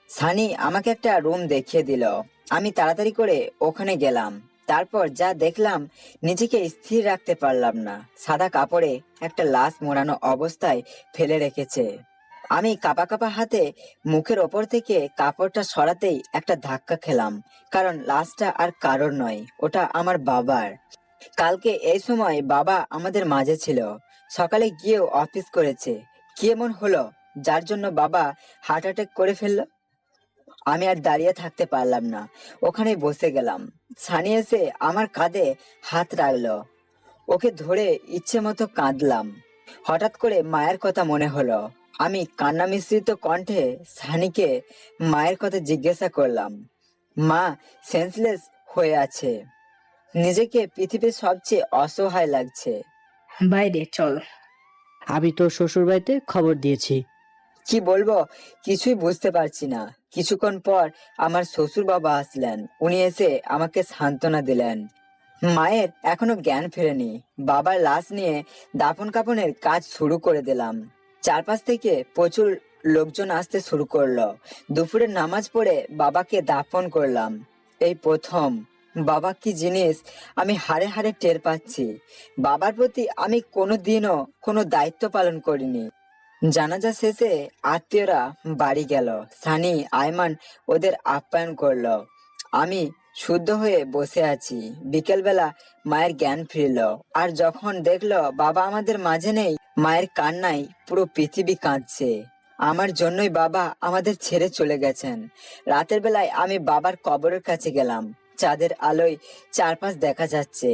সানি আমাকে একটা রুম দেখিয়ে দিল। আমি তাড়াতাড়ি করে ওখানে গেলাম। তারপর যা দেখলাম নিজেকে স্থির রাখতে পারলাম না। সাদা কাপড়ে একটা লাশ মোড়ানো অবস্থায় ফেলে রেখেছে। আমি কাঁপা কাঁপা হাতে মুখের ওপর থেকে কাপড়টা সরাতেই একটা ধাক্কা খেলাম। কারণ লাশটা আর কারোর নয়, ওটা আমার বাবার। কালকে এই সময় বাবা আমাদের মাঝে ছিল। সকালে গিয়েও অফিস করেছে। কি এমন হলো যার জন্য বাবা হার্ট অ্যাটাক করে ফেললো? আমি আর দাঁড়িয়ে থাকতে পারলাম না, ওখানে বসে গেলাম। সানি এসে আমার কাঁধে হাত রাখলো। ওকে ধরে ইচ্ছে মতো কাঁদলাম। হঠাৎ করে মায়ের কথা মনে হলো। আমি কান্না মিশ্রিত কণ্ঠে সানিকে মায়ের কথা জিজ্ঞাসা করলাম। মা সেন্সলেস হয়ে আছে, নিজেকে পৃথিবীর সবচেয়ে অসহায় লাগছে। বাইরে চল। আমি তোর শ্বশুর বাড়িতে খবর দিয়েছি। কি বলবো কিছুই বুঝতে পারছি না। কিছুক্ষণ পর আমার শ্বশুর বাবা আসলেন। উনি এসে আমাকে সান্ত্বনা দিলেন। মায়ের এখনো জ্ঞান ফেরেনি। বাবার লাশ নিয়ে দাফন কাফনের কাজ শুরু করে দিলাম। চারপাশ থেকে প্রচুর লোকজন আসতে শুরু করলো। দুপুরের নামাজ পড়ে বাবাকে দাফন করলাম। এই প্রথম বাবা কি জিনিস আমি হাড়ে হাড়ে টের পাচ্ছি। বাবার প্রতি আমি কোনোদিনও কোনো দায়িত্ব পালন করিনি। জানাজা শেষে আত্মীয়রা বাড়ি গেল। সানি আয়মান ওদের আপ্যায়ন করলো। আমি শুদ্ধ হয়ে বসে আছি। বিকেলবেলা মায়ের জ্ঞান ফিরল। আর যখন দেখলো বাবা আমাদের মাঝে নেই, মায়ের কান্নায় পুরো পৃথিবী কাঁদছে। আমার জন্যই বাবা আমাদের ছেড়ে চলে গেছেন। রাতের বেলায় আমি বাবার কবরের কাছে গেলাম। চাঁদের আলোয় চারপাশ দেখা যাচ্ছে।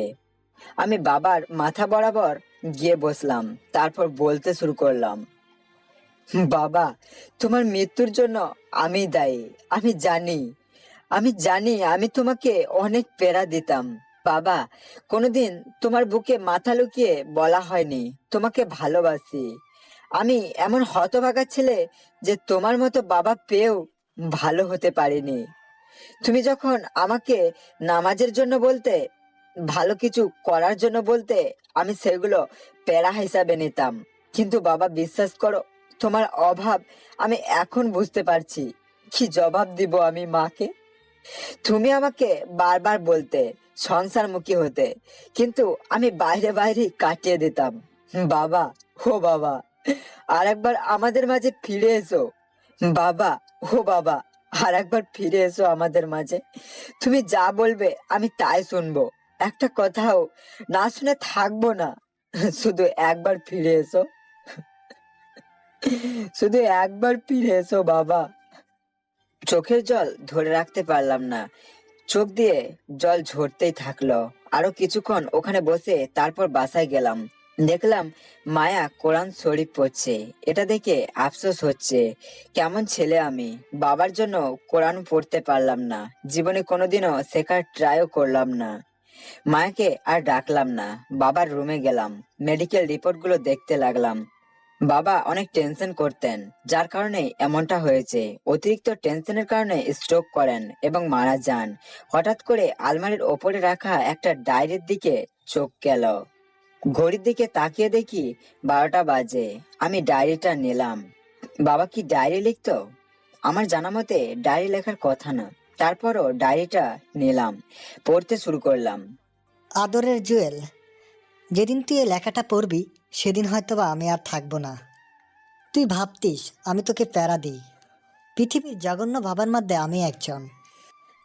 আমি বাবার মাথা বরাবর গিয়ে বসলাম। তারপর বলতে শুরু করলাম, বাবা তোমার মৃত্যুর জন্য আমি দায়ী। আমি জানি আমি তোমাকে অনেক পীড়া দিতাম। বাবা কোনোদিন তোমার বুকে মাথা লুকিয়ে বলা হয়নি তোমাকে ভালোবাসি। আমি এমন হতভাগা ছেলে যে তোমার মতো বাবা পেয়েও ভালো হতে পারিনি। তুমি যখন আমাকে নামাজের জন্য বলতে, ভালো কিছু করার জন্য বলতে, আমি সেগুলো প্যারা হিসাবে নিতাম। কিন্তু বাবা বিশ্বাস করো, তোমার অভাব আমি এখন বুঝতে পারছি। কি জবাব দিব আমি মাকে? তুমি আমাকে বারবার বলতে সংসারমুখী হতে, কিন্তু আমি বাইরে বাইরে কাটিয়ে দিতাম। বাবা, ও বাবা, আর একবার আমাদের মাঝে ফিরে এসো। বাবা, ও বাবা, আর একবার ফিরে এসো আমাদের মাঝে। তুমি যা বলবে আমি তাই শুনবো। একটা কথাও না শুনে থাকবো না। শুধু একবার ফিরে এসো, শুধু একবার ফিরে এসো বাবা। চোখের জল ধরে রাখতে পারলাম না। চোখ দিয়ে জল ঝরতেই থাকলো। আরো কিছুক্ষণ ওখানে বসে তারপর বাসায় গেলাম। দেখলাম মায়া কোরআন শরীফ পড়ছে। এটা দেখে আফসোস হচ্ছে, কেমন ছেলে আমি। বাবার জন্য কোরআন পড়তে পারলাম না। জীবনে কোনোদিনও শেখার ট্রাইও করলাম না। মায়াকে আর ডাকলাম না। বাবার রুমে গেলাম। মেডিকেল রিপোর্টগুলো দেখতে লাগলাম। বাবা অনেক টেনশন করতেন, যার কারণে এমনটা হয়েছে। অতিরিক্ত টেনশনের কারণে স্ট্রোক করেন এবং মারা যান। হঠাৎ করে আলমারির ওপরে রাখা একটা ডায়েরির দিকে চোখ গেল। ঘড়ির দিকে তাকিয়ে দেখি 12টা বাজে। আমি ডায়েরিটা নিলাম। বাবা কি ডায়েরি লিখতো? আমার জানা মতে ডায়েরি লেখার কথা না। তারপরও ডায়েরিটা নিলাম, পড়তে শুরু করলাম। আদরের জুয়েল, যেদিন তুই এই লেখাটা পড়বি সেদিন হয়তোবা আমি আর থাকবো না। তুই ভাবতিস আমি তোকে প্যারা দিই। পৃথিবীর জঘন্য ভাবার মধ্যে আমি একজন।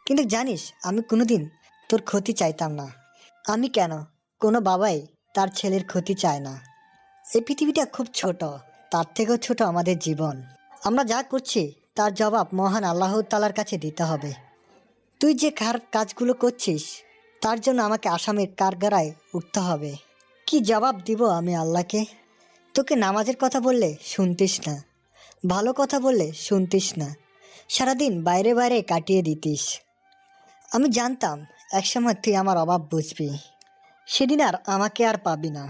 কিন্তু জানিস আমি কোনোদিন তোর ক্ষতি চাইতাম না। আমি কেন, কোনো বাবাই তার ছেলের ক্ষতি চায় না। এই পৃথিবীটা খুব ছোট, তার থেকেও ছোট আমাদের জীবন। আমরা যা করছি তার জবাব মহান আল্লাহ তাআলার কাছে দিতে হবে। তুই যে খারাপ কাজগুলো করছিস তার জন্য আমাকে আসামির কাঠগড়ায় উঠতে হবে। কি জবাব দিব আমি আল্লাহকে? তোকে নামাজের কথা বললে শুনতিস না, ভালো কথা বললে শুনতিস না, সারাদিন বাইরে বাইরে কাটিয়ে দিতিস। আমি জানতাম একসময় তুই আমার অভাব বুঝবি, সেদিন আর আমাকে আর পাবি না।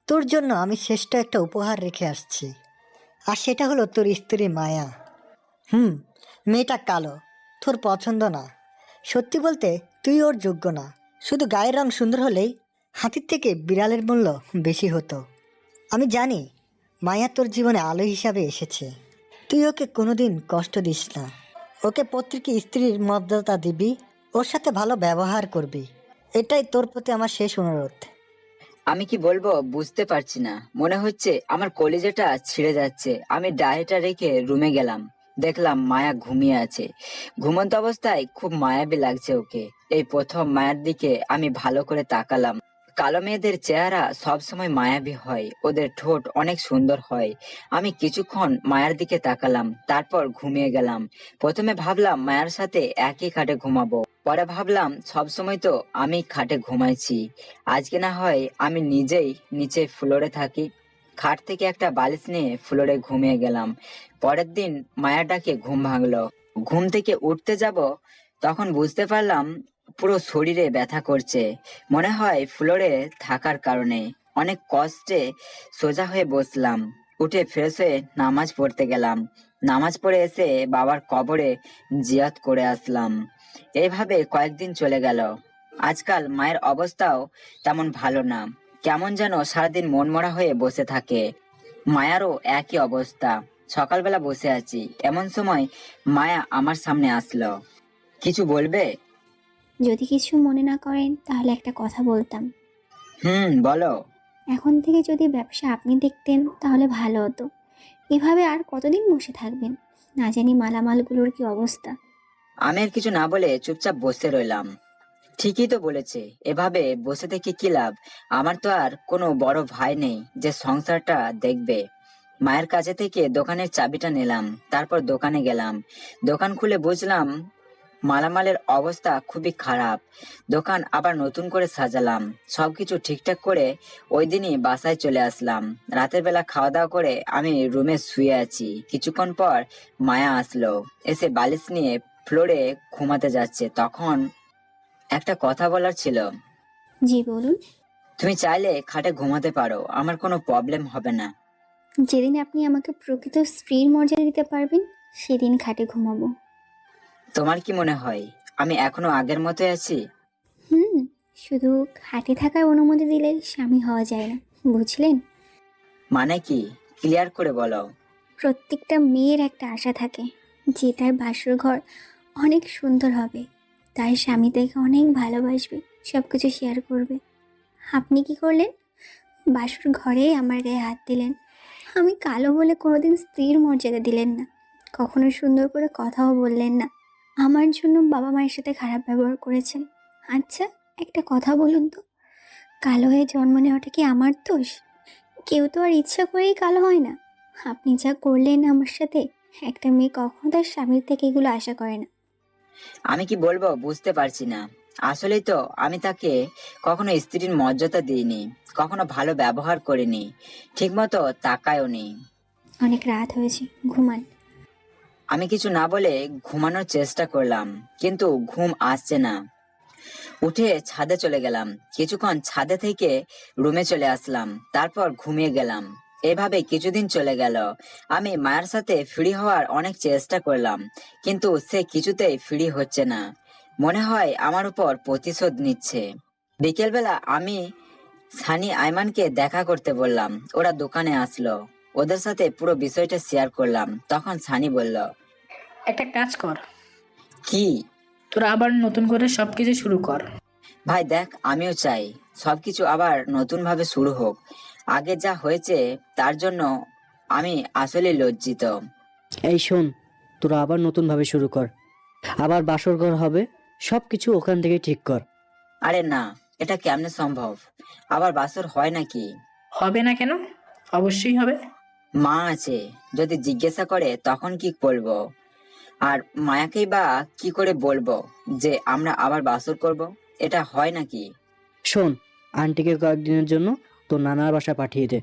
তোর জন্য আমি শ্রেষ্ঠ একটা উপহার রেখে আসছি, আর সেটা হলো তোর স্ত্রী মায়া। মেয়েটা কালো, তোর পছন্দ না। সত্যি বলতে তুই ওর যোগ্য না। শুধু গায়ের রং সুন্দর হলেই হাতির থেকে বিড়ালের মূল্য বেশি হতো। আমি জানি মায়া তোর জীবনে আলো হিসাবে এসেছে। তুই ওকে কোনোদিন কষ্ট দিস না। ওকে প্রত্যেক স্ত্রীর মর্যাদা দিবি, ওর সাথে ভালো ব্যবহার করবি। এটাই তোর প্রতি আমার শেষ অনুরোধ। আমি কি বলবো বুঝতে পারছি না। মনে হচ্ছে আমার কলিজাটা ছিঁড়ে যাচ্ছে। আমি ডায়েরিটা রেখে রুমে গেলাম। দেখলাম মায়া ঘুমিয়ে আছে। ঘুমন্ত অবস্থায় খুব মায়াবী লাগছে ওকে। এই প্রথম মায়ের দিকে আমি ভালো করে তাকালাম। কালো মেয়েদের চেহারা সবসময় মায়াবী হয়, ওদের ঠোঁট অনেক সুন্দর হয়। আমি কিছুক্ষণ মায়ের দিকে তাকালাম, তারপর ঘুমিয়ে গেলাম। প্রথমে ভাবলাম মায়ের সাথে একই খাটে ঘুমাবো। পরে ভাবলাম সবসময় তো আমি খাটে ঘুমাইছি, আজকে না হয় আমি নিজেই নিচে ফ্লোরে থাকি। খাট থেকে একটা বালিশ নিয়ে ফ্লোরে ঘুমিয়ে গেলাম। পরের দিন মায়ের ডাকে ঘুম ভাঙলো। ঘুম থেকে উঠতে যাব, তখন বুঝতে পারলাম পুরো শরীরে ব্যথা করছে। মনে হয় ফ্লোরে থাকার কারণে। অনেক কষ্টে সোজা হয়ে বসলাম। উঠে ফ্রেশ হয়ে নামাজ পড়তে গেলাম। নামাজ পড়ে এসে বাবার কবরে জিয়ারত করে আসলাম। এইভাবে কয়েকদিন চলে গেল। আজকাল মায়ের অবস্থাও তেমন ভালো না। কেমন যেন সারাদিন মনমরা হয়ে বসে থাকে। মায়ারও একই অবস্থা। সকালবেলা বসে আছি, এমন সময় মায়া আমার সামনে আসলো। কিছু বলবে? যদি কিছু মনে না করেন তাহলে একটা কথা বলতাম। বলো। এখন থেকে যদি ব্যবসা আপনি দেখতেন তাহলে ভালো হতো। এভাবে আর কতদিন বসে থাকবেন? না জানি মালামালগুলোর কি অবস্থা। আমি আর কিছু না বলে চুপচাপ বসে রইলাম। ঠিকই তো বলেছে, এভাবে বসে থেকে কি লাভ? আমার তো আর কোনো বড় ভাই নেই যে সংসারটা দেখবে। মায়ের কাছে থেকে দোকানের চাবিটা নিলাম, তারপর দোকানে গেলাম। দোকান খুলে বুঝলাম মালামালের অবস্থা খুবই খারাপ। দোকান আবার নতুন করে সাজালাম। সবকিছু ঠিকঠাক করে ওই দিনই বাসায় চলে আসলাম। রাতের বেলা খাওয়া দাওয়া করে আমি রুমে শুয়ে আছি। কিছুক্ষণ পর মায়া আসলো। এসে বালিশ নিয়ে ফ্লোরে ঘুমাতে যাচ্ছে। তখন একটা কথা বলার ছিল। জি বলুন। তুমি চাইলে খাটে ঘুমাতে পারো, আমার কোনো প্রবলেম হবে না। যেদিন আপনি আমাকে প্রকৃত স্ত্রীর মর্যাদা দিতে পারবেন সেদিন খাটে ঘুমাবো। তোমার কি মনে হয় আমি এখনো আগের মতোই আছি? হুম, শুধু খাটে থাকার অনুমতি দিলেই স্বামী হওয়া যায় না, বুঝলেন? মানে কি, ক্লিয়ার করে বলো। প্রত্যেকটা মেয়ের একটা আশা থাকে যে তার বাসর ঘর অনেক সুন্দর হবে, তার স্বামী তাকে অনেক ভালোবাসবে, সব কিছু শেয়ার করবে। আপনি কি করলেন? বাসর ঘরে আমার গায়ে হাত দিলেন। আমি কালো বলে কোনোদিন স্ত্রীর মর্যাদা দিলেন না, কখনো সুন্দর করে কথাও বললেন না। আমার জন্য বাবা মায়ের সাথে খারাপ ব্যবহার করেছেন। আচ্ছা, একটা কথা বলুন তো, কালো হয়ে জন্ম নেওয়াটা কি আমার দোষ? কেউ তো আর ইচ্ছা করেই কালো হয় না। আপনি যা করলেন আমার সাথে, একটা মেয়ে কখনো তার স্বামীর থেকে এগুলো আশা করে না। আমি কি বলবো বুঝতে পারছি না। আসলেই তো আমি তাকে কখনো স্ত্রীর মর্যাদা দিইনি, কখনো ভালো ব্যবহার করিনি, ঠিকমতো তাকায়ও নি। অনেক রাত হয়েছে, ঘুমান। আমি কিছু না বলে ঘুমানোর চেষ্টা করলাম, কিন্তু ঘুম আসছে না। উঠে ছাদে চলে গেলাম। কিছুক্ষণ ছাদে থেকে রুমে চলে আসলাম, তারপর ঘুমিয়ে গেলাম। এভাবে কিছুদিন চলে গেল। আমি মায়ের সাথে ফ্রি হওয়ার অনেক চেষ্টা করলাম, কিন্তু সে কিছুতেই ফ্রি হচ্ছে না। মনে হয় আমার উপর প্রতিশোধ নিচ্ছে। বিকেলবেলা আমি সানি আইমানকে দেখা করতে বললাম। ওরা দোকানে আসলো। ওদের সাথে পুরো বিষয়টা শেয়ার করলাম। তখন সানি বলল, একটা কাজ কর, কি? তোরা আবার নতুন করে সবকিছু শুরু কর। ভাই দেখ, আমিও চাই সবকিছু আবার নতুন ভাবে শুরু হোক। আগে যা হয়েছে তার জন্য আমি আসলে লজ্জিত। এই শোন, তোরা আবার নতুনভাবে শুরু কর। আবার বাসর ঘর হবে, সবকিছু ওখান থেকে ঠিক কর। আরে না, এটা কেমনে সম্ভব? আবার বাসর হয় নাকি? হবে না কেন? অবশ্যই হবে। মা আছে, যদি জিজ্ঞাসা করে তখন কি বলবো? আর মায়াকেই বা কি করে বলবো যে আমরা আবার বাসর করব? এটা হয় নাকি? শোন, আন্টিকে কয়েকদিনের জন্য তোর নানার বাসা পাঠিয়ে দে।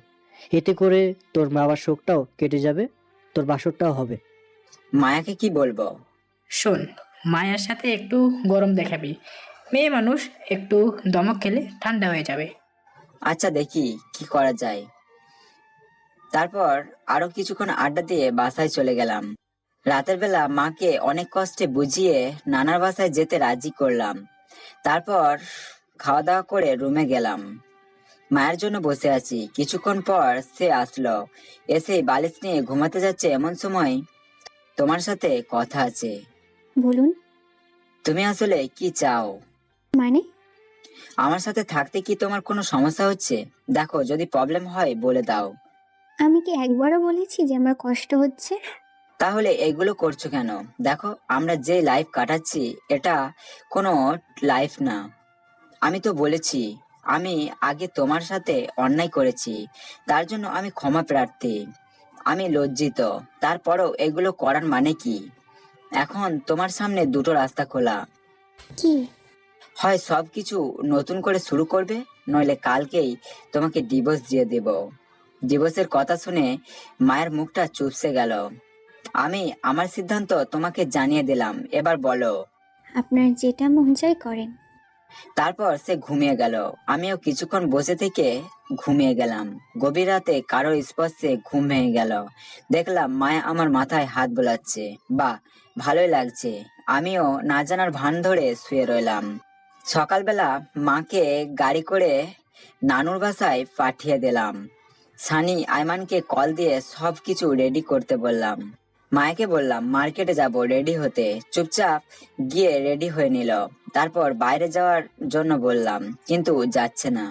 এতে করে তোর বাবার শোকটাও কেটে যাবে, তোর বাসরটাও হবে। মায়াকে কি বলবো? শোন, মায়ের সাথে একটু গরম দেখাবি। মেয়ে মানুষ, একটু দমক খেলে ঠান্ডা হয়ে যাবে। আচ্ছা, দেখি কি করা যায়। তারপর আরো কিছুক্ষণ আড্ডা দিয়ে বাসায় চলে গেলাম। রাতের বেলা মাকে অনেক কষ্টে বুঝিয়ে নানার বাসায় যেতে রাজি করলাম। তারপর খাওয়া দাওয়া করে রুমে গেলাম। মায়ের জন্য বসে আছি। কিছুক্ষণ পর সে আসলো। এসে বালিশ নিয়ে ঘুমাতে যাচ্ছে, এমন সময় তোমার সাথে কথা আছে। বলুন। তুমি আসলে কি চাও? মানে? আমার সাথে থাকতে কি তোমার কোনো সমস্যা হচ্ছে? দেখো, যদি প্রবলেম হয় বলে দাও। আমি কি একবারও বলেছি যে আমার কষ্ট হচ্ছে? তাহলে এগুলো করছো কেন? দেখো, আমরা যে লাইফ কাটাচ্ছি এটা কোনো লাইফ না। আমি তো বলেছি আমি আগে তোমার সাথে অন্যায় করেছি, তার জন্য আমি ক্ষমা প্রার্থী। আমি লজ্জিত, তারপরও এগুলো করার মানে কি? এখন তোমার সামনে দুটো রাস্তা খোলা। কি? হয় সবকিছু নতুন করে শুরু করবে, নইলে কালকেই তোমাকে ডিভোর্স দিয়ে দেব। ডিভোর্সের কথা শুনে মায়ের মুখটা চুপসে গেল। আমি আমার সিদ্ধান্ত তোমাকে জানিয়ে দিলাম, এবার বলো। আপনার যেটা মন চায় করেন। তারপর সে ঘুমিয়ে গেল। আমিও কিছুক্ষণ বসে থেকে ঘুমিয়ে গেলাম। গভীর রাতে কারো স্পর্শে ঘুম ভেঙে গেল। দেখলাম মায়া আমার মাথায় হাত বোলাচ্ছে। বাহ, ভালোই লাগছে। আমিও না জানার ভান ধরে শুয়ে রইলাম। সকালবেলা মাকে গাড়ি করে নানুর বাসায় পাঠিয়ে দিলাম। সানি আইমানকে কল দিয়ে সবকিছু রেডি করতে বললাম। মায়াকে বললাম মার্কেটে যাব, রেডি হতে। চুপচাপ গিয়ে রেডি হয়ে নিল। তারপর বাইরে যাওয়ার জন্য বললাম, কিন্তু যাচ্ছে না।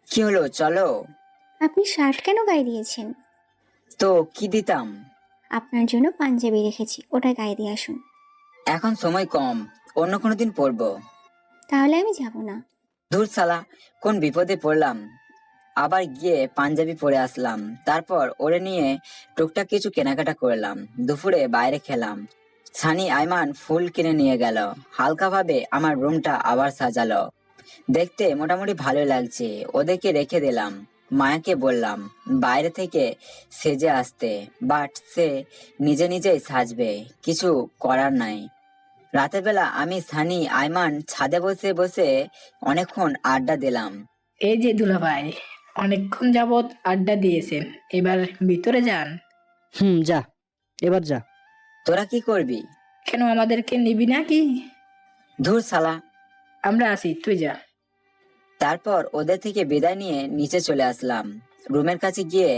কি হলো, চলো। আপনি শার্ট কেন গায়ে দিয়েছেন? তো কি দিতাম? আপনার জন্য পাঞ্জাবি রেখেছি, ওটা গায়ে দিয়ে আসুন। এখন সময় কম, অন্য কোনো দিন পরবো। তাহলে আমি যাব না। ধুর শালা, কোন বিপদে পড়লাম। আবার গিয়ে পাঞ্জাবি পরে আসলাম। তারপর ওরে নিয়ে টুকটাক কিছু কেনাকাটা করলাম। দুপুরে বাইরে খেলাম। সানি আইমান ফুল কিনে নিয়ে গেল। হালকাভাবে আমার রুমটা আবার সাজালো। দেখতে মোটামুটি ভালো লাগছে। ওদেরকে রেখে দিলাম। মায়াকে বললাম বাইরে থেকে সেজে আসতে, বাট সে নিজে নিজেই সাজবে, কিছু করার নাই। রাতের বেলা আমি, সানি, আইমান ছাদে বসে বসে অনেকক্ষণ আড্ডা দিলাম। এই যে দুলাভাই, অনেকক্ষণ যাবৎ আড্ডা দিয়েছেন, এবার ভিতরে যান। যা, এবার যা। তোরা কি করবি? কেন, আমাদেরকে নিবি নাকি? ধুর শালা। আমরা আছি, তুই যা। তারপর ওদের থেকে বিদায় নিয়ে নিচে চলে আসলাম। রুমের কাছে গিয়ে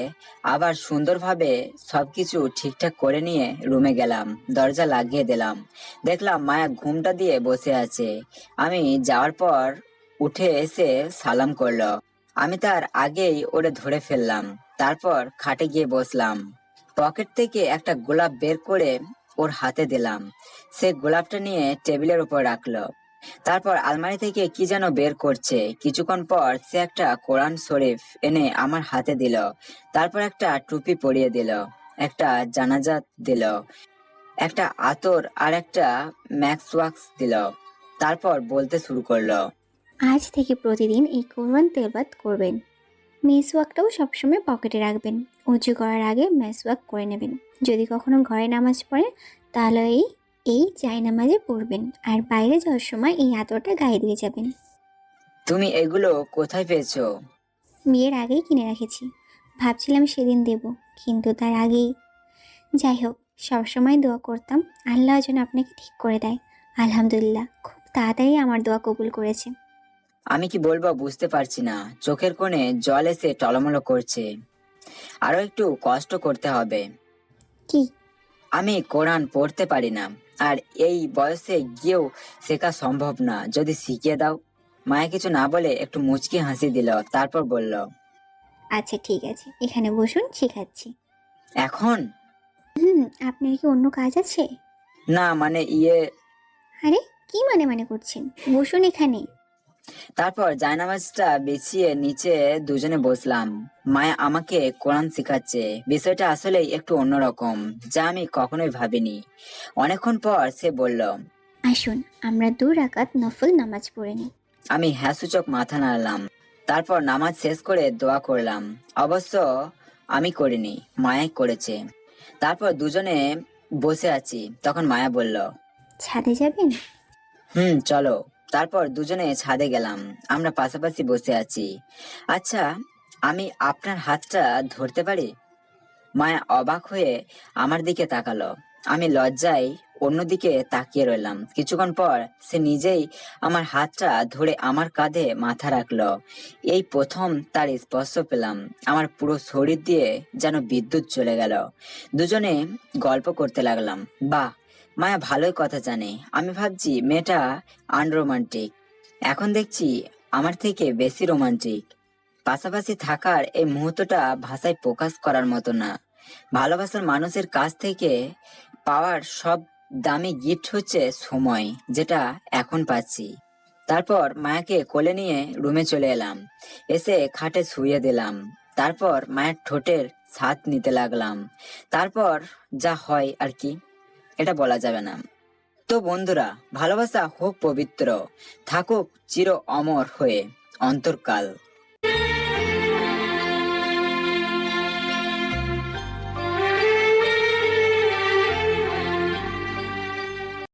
আবার সুন্দরভাবে সবকিছু ঠিকঠাক করে নিয়ে রুমে গেলাম। দরজা লাগিয়ে দিলাম। দেখলাম মায়া ঘুমটা দিয়ে বসে আছে। আমি যাওয়ার পর উঠে এসে সালাম করলো। আমি তার আগেই ওরে ধরে ফেললাম। তারপর খাটে গিয়ে বসলাম। পকেট থেকে একটা গোলাপ বের করে ওর হাতে দিলাম। সে গোলাপটা নিয়ে টেবিলের উপর রাখলো। তারপর আলমারি থেকে কি যেন বের করছে। কিছুক্ষণ পর সে একটা কোরআন শরীফ এনে আমার হাতে দিল। তারপর একটা টুপি পরিয়ে দিল, একটা জানাজা দিল, একটা আতর আর একটা ম্যাক্স ওয়াক্স দিল। তারপর বলতে শুরু করলো, আজ থেকে প্রতিদিন এই কোরআন তেলাওয়াত করবেন। মেসওয়াকটাও সবসময় পকেটে রাখবেন। উঁচু করার আগে মেসওয়াক করে নেবেন। যদি কখনো ঘরে নামাজ পড়েন তাহলে এই জায়নামাজে পড়বেন, আর বাইরে যাওয়ার সময় এই আতরটা গায়ে দিয়ে যাবেন। তুমি এগুলো কোথায় পেয়েছো? বিয়ের আগেই কিনে রেখেছি, ভাবছিলাম সেদিন দেব, কিন্তু তার আগেই। যাই হোক, সবসময় দোয়া করতাম আল্লাহ যেন আপনাকে ঠিক করে দেয়। আলহামদুলিল্লাহ, খুব তাড়াতাড়ি আমার দোয়া কবুল করেছে। আমি কি বলবো বুঝতে পারছি না। চোখের কোণে জল এসে টলমলো করছে। আরো একটু কষ্ট করতে হবে। কি? আমি কোরআন পড়তে পারি না, আর এই বয়সে গিয়েও শেখা সম্ভব না। যদি শিখিয়ে দাও। মায়া কিছু না বলে একটু মুচকি হাসি দিল। তারপর বলল, আচ্ছা ঠিক আছে, এখানে বসুন, শেখাচ্ছি। এখন? আপনার কি অন্য কাজ আছে? না মানে আরে, কি মানে করছেন? বসুন এখানে। তারপর জায়নামাজটা বিছিয়ে নিচে দুজনে বসলাম। মায়া আমাকে কোরআন শেখাচ্ছে। বিষয়টা আসলে একটু অন্যরকম, যা আমি কখনোই ভাবিনি। অনেকক্ষণ পর সে বলল, আসুন আমরা 2 রাকাত নফল নামাজ পড়ে নিই। আমি হ্যাঁ সূচক মাথা নাড়লাম। তারপর নামাজ শেষ করে দোয়া করলাম। অবশ্য আমি করিনি, মায়াই করেছে। তারপর দুজনে বসে আছি, তখন মায়া বলল, ছাদে যাবেন? চলো। তারপর দুজনে ছাদে গেলাম। আমরা পাশাপাশি বসে আছি। আচ্ছা, আমি আপনার হাতটা ধরতে পারি? মায়া অবাক হয়ে আমার দিকে তাকালো। আমি লজ্জায় অন্যদিকে তাকিয়ে রইলাম। কিছুক্ষণ পর সে নিজেই আমার হাতটা ধরে আমার কাঁধে মাথা রাখলো। এই প্রথম তার স্পর্শ পেলাম। আমার পুরো শরীর দিয়ে যেন বিদ্যুৎ চলে গেল। দুজনে গল্প করতে লাগলাম। বাহ, মায়া ভালোই কথা জানে। আমি ভাবছি মেয়েটা আনরোমান্টিক, এখন দেখছি আমার থেকে বেশি রোমান্টিক। পাশাপাশি থাকার এই মুহূর্তটা ভাষায় প্রকাশ করার মতো না। ভালোবাসার মানুষের কাছ থেকে পাওয়ার সব দামি গিফট হচ্ছে সময়, যেটা এখন পাচ্ছি। তারপর মায়াকে কোলে নিয়ে রুমে চলে এলাম। এসে খাটে শুয়ে দিলাম। তারপর মায়ের ঠোঁটের স্বাদ নিতে লাগলাম। তারপর যা হয় আর কি, এটা বলা যাবে না। তো বন্ধুরা, ভালোবাসা হোক পবিত্র, থাকুক চির অমর হয়ে অন্তরকাল।